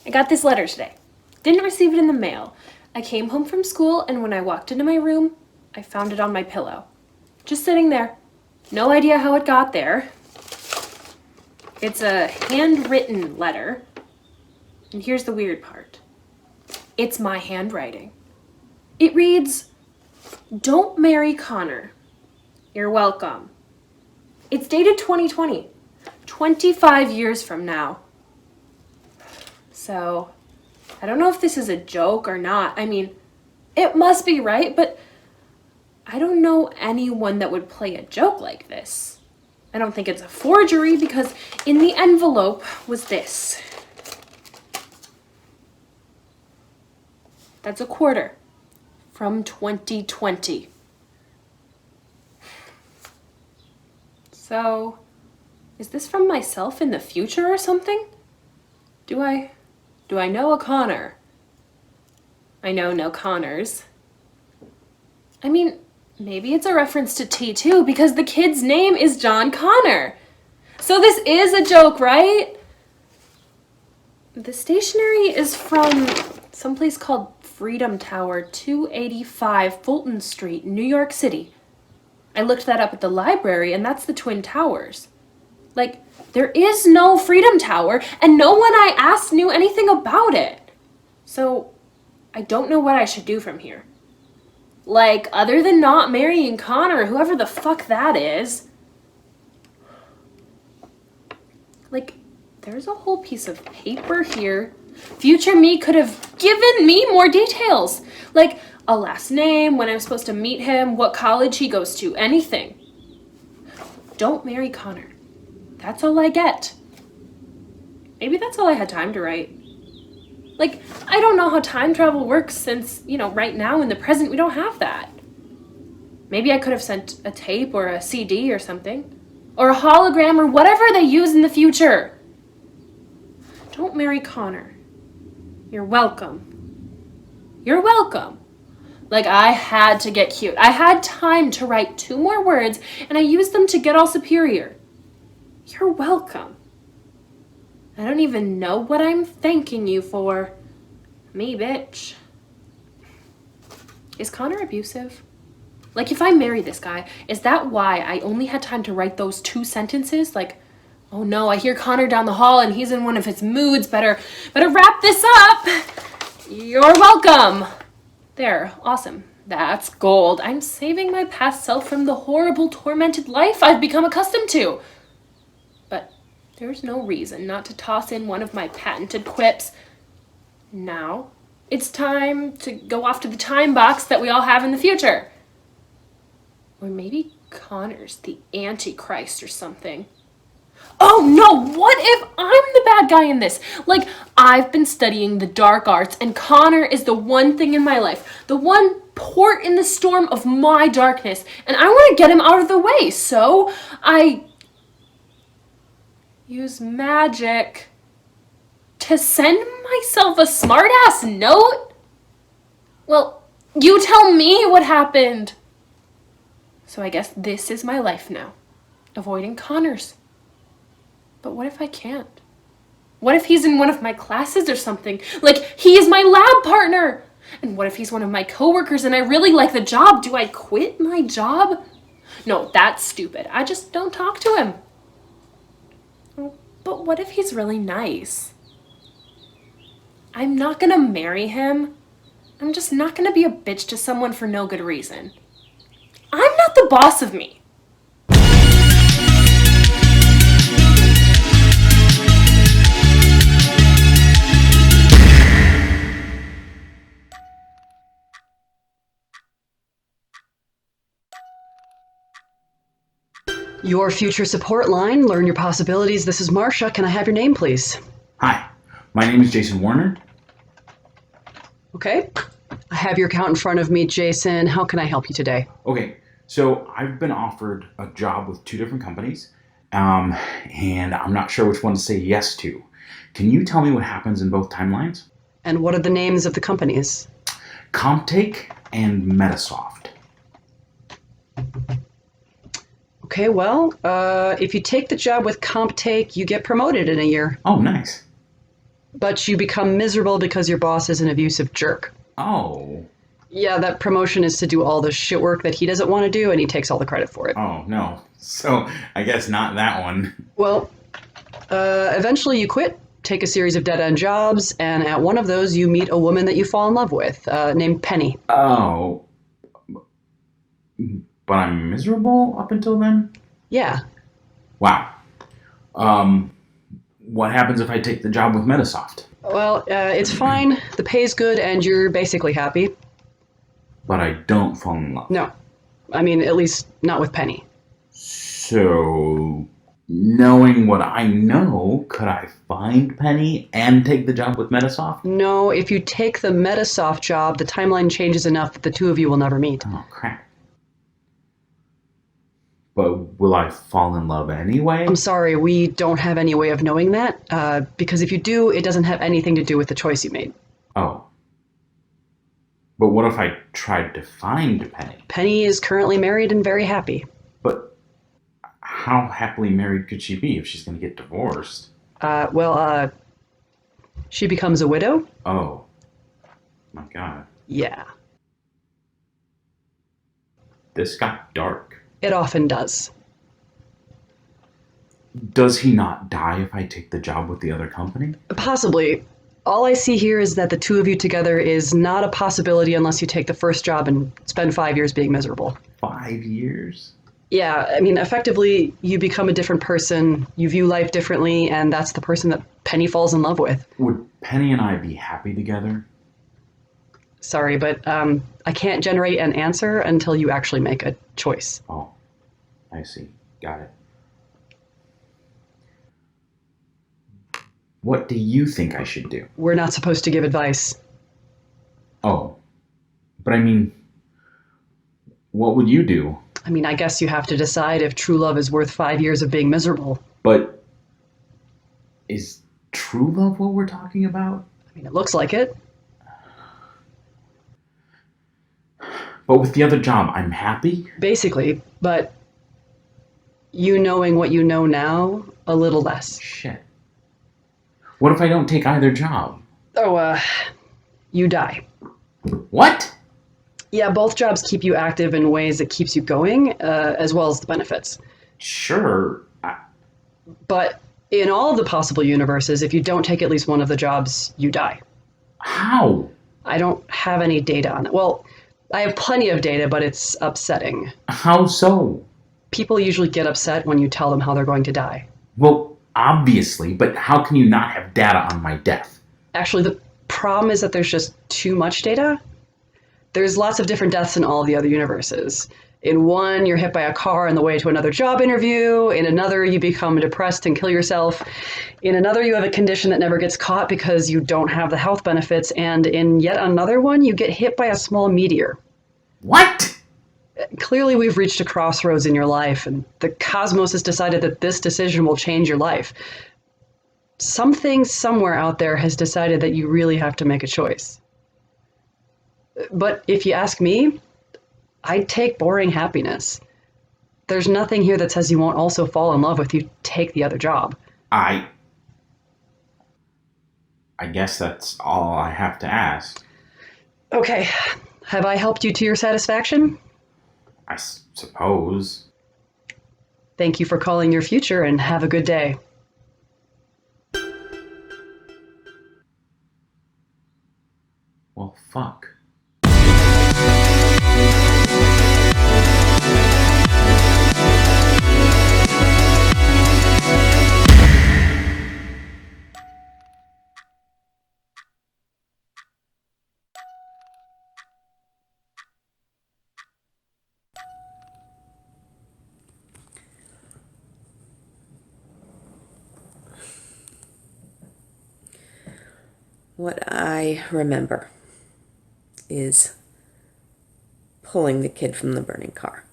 I got this letter today. Didn't receive it in the mail. I came home from school, and when I walked into my room, I found it on my pillow. Just sitting there. No idea how it got there. It's a handwritten letter. And here's the weird part. It's my handwriting. It reads, "Don't marry Connor. You're welcome." It's dated 2020, 25 years from now. So, I don't know if this is a joke or not. I mean, it must be right, but I don't know anyone that would play a joke like this. I don't think it's a forgery because in the envelope was this. That's a quarter from 2020. So, is this from myself in the future or something? Do I know a Connor? I know no Connors. I mean, maybe it's a reference to T2 because the kid's name is John Connor. So this is a joke, right? The stationery is from someplace called Freedom Tower, 285 Fulton Street, New York City. I looked that up at the library, and that's the Twin Towers. Like, there is no Freedom Tower, and no one I asked knew anything about it. So, I don't know what I should do from here. Like, other than not marrying Connor, whoever the fuck that is. Like, there's a whole piece of paper here. Future me could have given me more details. Like, a last name, when I'm supposed to meet him, what college he goes to, anything. Don't marry Connor. That's all I get. Maybe that's all I had time to write. Like, I don't know how time travel works since, right now in the present we don't have that. Maybe I could have sent a tape or a CD or something. Or a hologram or whatever they use in the future. Don't marry Connor. You're welcome. You're welcome. Like, I had to get cute. I had time to write 2 more words, and I used them to get all superior. You're welcome. I don't even know what I'm thanking you for. Me, bitch. Is Connor abusive? Like, if I marry this guy, is that why I only had time to write those 2 sentences? Like, oh no, I hear Connor down the hall and he's in one of his moods. Better wrap this up. You're welcome. There, awesome. That's gold. I'm saving my past self from the horrible, tormented life I've become accustomed to. But there's no reason not to toss in one of my patented quips. Now, it's time to go off to the time box that we all have in the future. Or maybe Connor's the Antichrist or something. Oh no, what if I'm the bad guy in this? Like, I've been studying the dark arts and Connor is the one thing in my life, the one port in the storm of my darkness, and I want to get him out of the way, so I use magic to send myself a smart-ass note? Well, you tell me what happened. So I guess this is my life now, avoiding Connor's. But what if I can't? What if he's in one of my classes or something? Like, he is my lab partner! And what if he's one of my coworkers and I really like the job? Do I quit my job? No, that's stupid. I just don't talk to him. But what if he's really nice? I'm not gonna marry him. I'm just not gonna be a bitch to someone for no good reason. I'm not the boss of me. Your future support line, learn your possibilities. This is Marsha. Can I have your name, please? Hi, my name is Jason Warner. Okay. I have your account in front of me, Jason. How can I help you today? Okay, so I've been offered a job with 2 different companies, and I'm not sure which one to say yes to. Can you tell me what happens in both timelines? And what are the names of the companies? CompTake and Metasoft. Okay, well, if you take the job with CompTake, you get promoted in a year. Oh, nice. But you become miserable because your boss is an abusive jerk. Oh. Yeah, that promotion is to do all the shit work that he doesn't want to do, and he takes all the credit for it. Oh, no. So, I guess not that one. Well, eventually you quit, take a series of dead-end jobs, and at one of those you meet a woman that you fall in love with, named Penny. Oh. But I'm miserable up until then? Yeah. Wow. What happens if I take the job with Metasoft? Well, it's fine. The pay's good, and you're basically happy. But I don't fall in love. No. I mean, at least not with Penny. So, knowing what I know, could I find Penny and take the job with Metasoft? No, if you take the Metasoft job, the timeline changes enough that the two of you will never meet. Oh, crap. But will I fall in love anyway? I'm sorry, we don't have any way of knowing that, because if you do, it doesn't have anything to do with the choice you made. Oh. But what if I tried to find Penny? Penny is currently married and very happy. But how happily married could she be if she's going to get divorced? She becomes a widow? Oh. My God. Yeah. This got dark. It often does. Does he not die if I take the job with the other company? Possibly. All I see here is that the two of you together is not a possibility unless you take the first job and spend 5 years being miserable. 5 years? Yeah, I mean, effectively, you become a different person, you view life differently, and that's the person that Penny falls in love with. Would Penny and I be happy together? Sorry, but I can't generate an answer until you actually make a choice. Oh, I see. Got it. What do you think I should do? We're not supposed to give advice. Oh, but I mean, what would you do? I mean, I guess you have to decide if true love is worth 5 years of being miserable. But is true love what we're talking about? I mean, it looks like it. But with the other job, I'm happy? Basically, but you knowing what you know now, a little less. Shit. What if I don't take either job? Oh, you die. What? Yeah, both jobs keep you active in ways that keeps you going, as well as the benefits. Sure. But in all of the possible universes, if you don't take at least one of the jobs, you die. How? I don't have any data on it. Well, I have plenty of data, but it's upsetting. How so? People usually get upset when you tell them how they're going to die. Well, obviously, but how can you not have data on my death? Actually, the problem is that there's just too much data. There's lots of different deaths in all the other universes. In one, you're hit by a car on the way to another job interview. In another, you become depressed and kill yourself. In another, you have a condition that never gets caught because you don't have the health benefits. And in yet another one, you get hit by a small meteor. What? Clearly, we've reached a crossroads in your life, and the cosmos has decided that this decision will change your life. Something somewhere out there has decided that you really have to make a choice. But if you ask me, I'd take boring happiness. There's nothing here that says you won't also fall in love if you take the other job. I guess that's all I have to ask. Okay, have I helped you to your satisfaction? I suppose. Thank you for calling your future, and have a good day. Well, fuck. What I remember is pulling the kid from the burning car.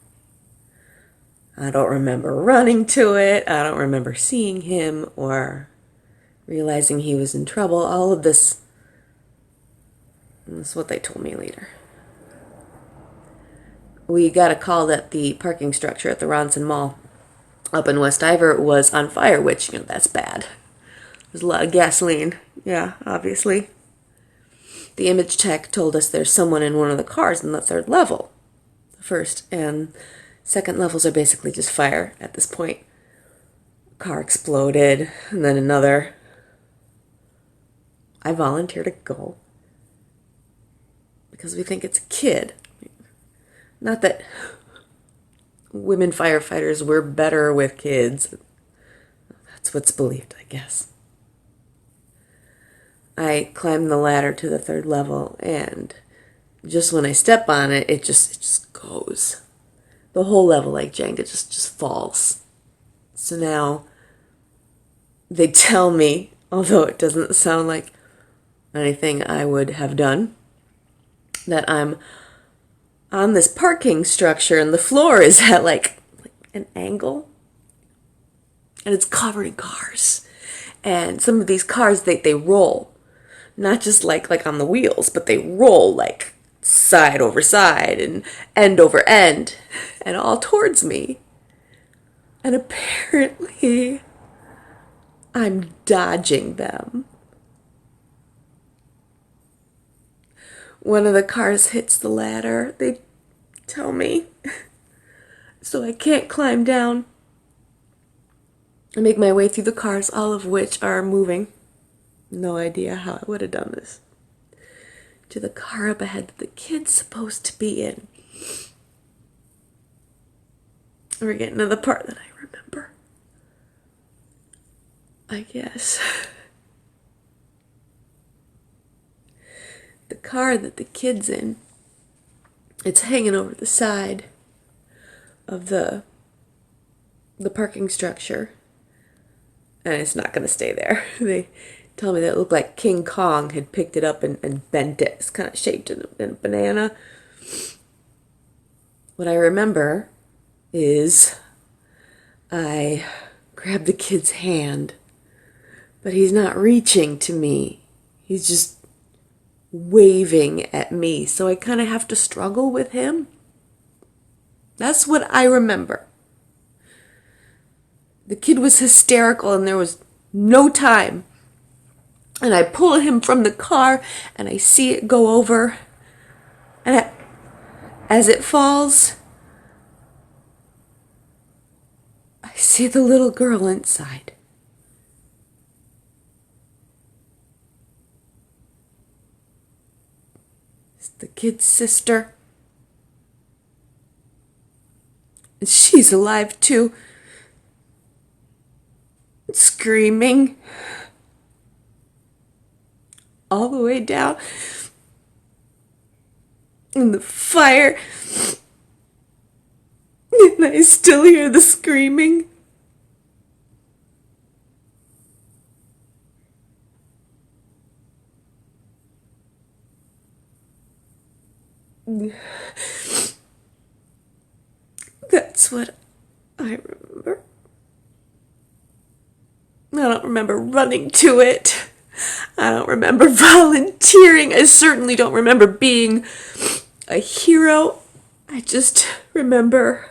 I don't remember running to it. I don't remember seeing him or realizing he was in trouble. All of this is what they told me later. We got a call that the parking structure at the Ronson Mall up in West Ivor was on fire, which, that's bad. There's a lot of gasoline. Yeah, obviously. The image tech told us there's someone in one of the cars in the third level. The first and second levels are basically just fire at this point. A car exploded, and then another. I volunteer to go because we think it's a kid. Not that women firefighters were better with kids. That's what's believed, I guess. I climb the ladder to the third level, and just when I step on it, it just goes. The whole level, like Jenga, just falls. So now they tell me, although it doesn't sound like anything I would have done, that I'm on this parking structure and the floor is at like an angle, and it's covered in cars. And some of these cars, they roll. Not just like on the wheels, but they roll like side over side and end over end and all towards me. And apparently I'm dodging them. One of the cars hits the ladder, they tell me, so I can't climb down. I make my way through the cars, all of which are moving. No idea how I would have done this. To the car up ahead that the kid's supposed to be in. We're getting to the part that I remember, I guess. The car that the kid's in, it's hanging over the side of the parking structure. And it's not going to stay there. They tell me that it looked like King Kong had picked it up and bent it. It's kind of shaped in a banana. What I remember is I grabbed the kid's hand, but he's not reaching to me. He's just waving at me. So I kind of have to struggle with him. That's what I remember. The kid was hysterical and there was no time. And I pull him from the car and I see it go over. And as it falls, I see the little girl inside. It's the kid's sister. And she's alive too. Screaming all the way down in the fire, and I still hear the screaming. That's what I remember. I don't remember running to it. I don't remember volunteering. I certainly don't remember being a hero. I just remember